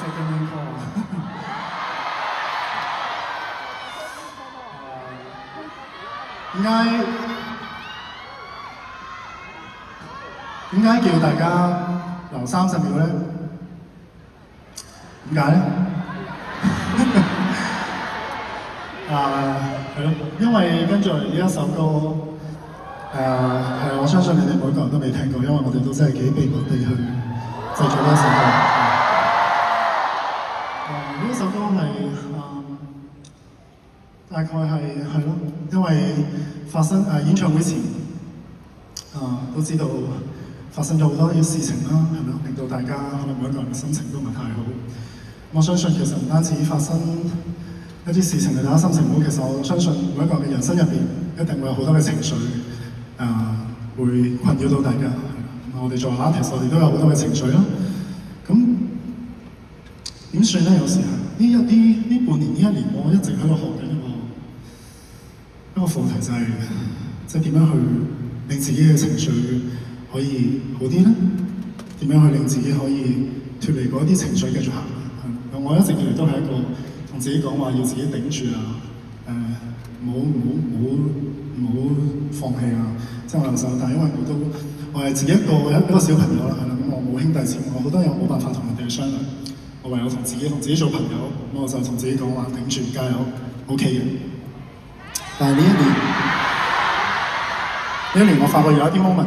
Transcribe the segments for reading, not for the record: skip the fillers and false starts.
second main call 點解叫大家留30秒咧？點解咧？係咯，因為跟住呢一首歌，我相信你哋每個人都未聽過，因為我哋都真係幾秘密地去製作呢一首歌。呢一首歌係大概係咯，因為發生演唱會前都知道發生咗好多嘅事情啦，係咪？令到大家可能每一個人嘅心情都唔係太好。我相信其實唔單止發生一啲事情令大家心情好，其實我相信每一個人嘅人生入邊一定會有好多嘅情緒會困擾到大家。我哋作為 artist， 我哋都有好多嘅情緒啦。咁點算咧？有時呢半年呢一年，我一直喺度學緊一個課題，就係即係點樣去令自己嘅情緒可以好啲咧？點樣去令自己可以脫離嗰啲情緒繼續行？我一直以嚟都係一個同自己講話要自己頂住唔好放棄啊！即係我由細到大，因為我係自己一個小朋友啦，係啦，咁我冇兄弟姊妹，我好多嘢冇辦法同人哋商量，我唯有同自己做朋友，咁我就同自己講話頂住，加油 ，OK 嘅。但係呢一年我發覺有一啲 moment，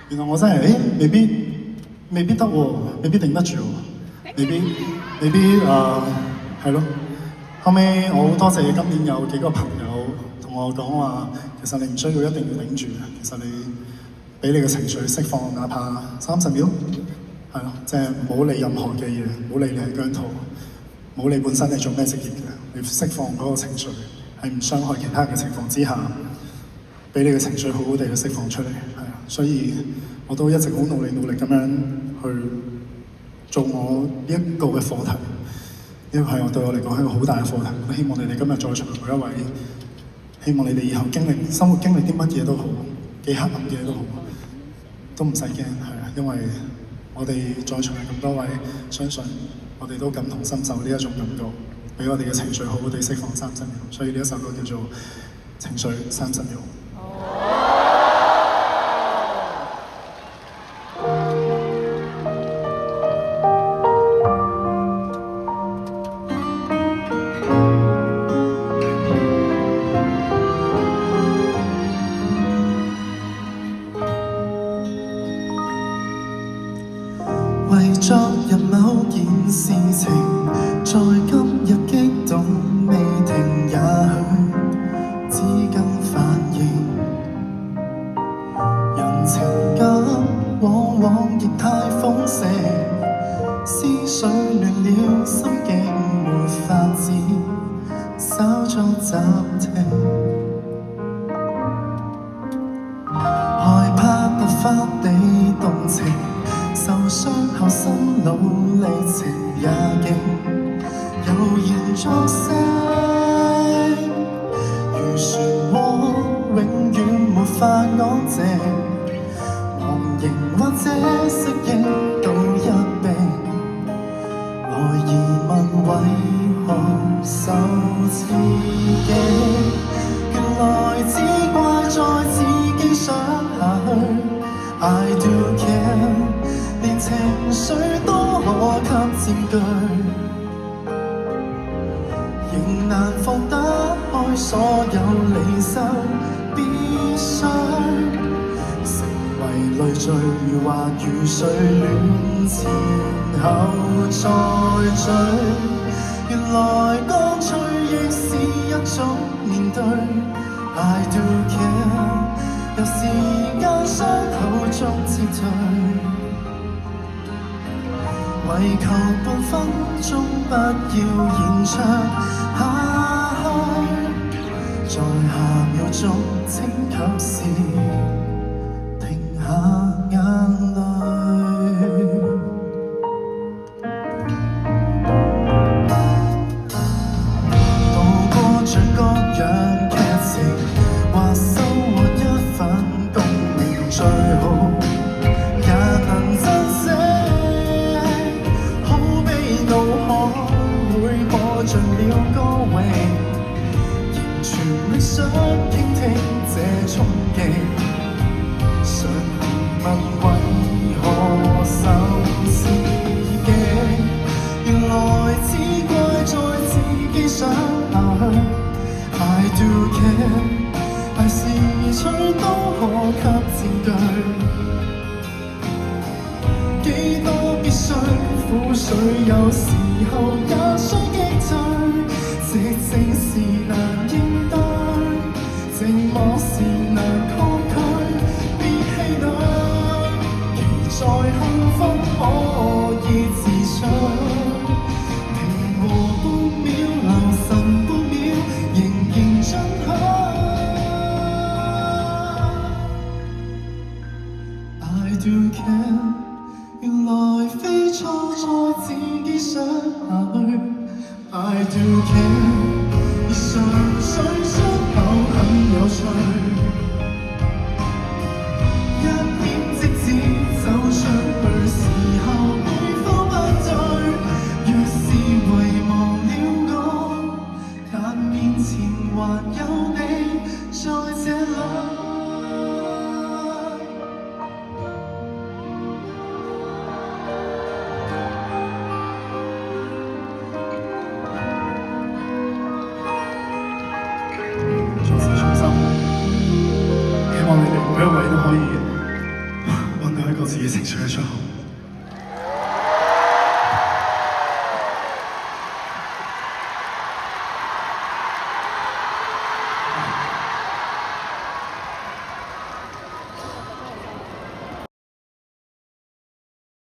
原來我真係未必得喎，未必頂得住喎。未必係咯。後尾我好多謝今年有幾個朋友同我講話，其實你唔需要一定要頂住嘅，其實你俾你嘅情緒釋放，哪怕30秒，係咯，即係唔好理任何嘅嘢，唔好理你係姜濤，唔好理本身你做咩職業嘅，你釋放嗰個情緒係唔傷害其他嘅情況之下，俾你嘅情緒好好地去釋放出嚟，係啊，所以我都一直好努力咁樣去做我呢一個嘅課題，因為對我嚟講係一個好大嘅課題。我希望你哋今日在場每一位，希望你哋以後生活經歷啲乜嘢都好，幾黑暗嘅嘢都好，都唔使驚，係啊，因為我哋在場嘅咁多位，相信我哋都感同身受呢一種感覺，俾我哋嘅情緒好好地釋放30秒。所以呢一首歌叫做《情緒30秒》。為昨日某件事情，在今日激動未停，也許只更反應。人情感往往亦太豐盛，思緒亂了，心境沒法子稍作暫停。害怕突發地動情，受傷後心路歷程也勁，悠然作聲，如漩渦永遠沒法安靜，忘形或者適應到一並，來疑問為何受刺激，原來只怪在自己想下去。I do care， 連情緒都可給佔據，仍難放得開所有離愁，必須成為累贅，或如水暖前後再聚。原來乾脆亦是一種面對。I do care， 有時間傷口中撤退，為求半分鐘不要延長下去，在下秒鐘請及時停下眼淚。渡過最各樣劇情，或收穫一份共鳴最好，也能珍惜。想傾聽這衝擊，常疑問為何受刺激，原來只怪在自己想下去。I do care， 大是取都可給佔據，幾多必須苦水，有時候也需擊退，寂靜是難應對，寂寞是難抗拒，別氣餒，期待幸福可以自取，平和半秒，留神半秒，仍然進取。I do care， 原來非錯在自己想下去。I do care， 而常常出口很有趣，一邊即使走出去時候會否不對，若是遺忘了我，但面前還有你在這裏。再次衷心，希望你哋每一位都可以揾到一個自己情緒嘅出口。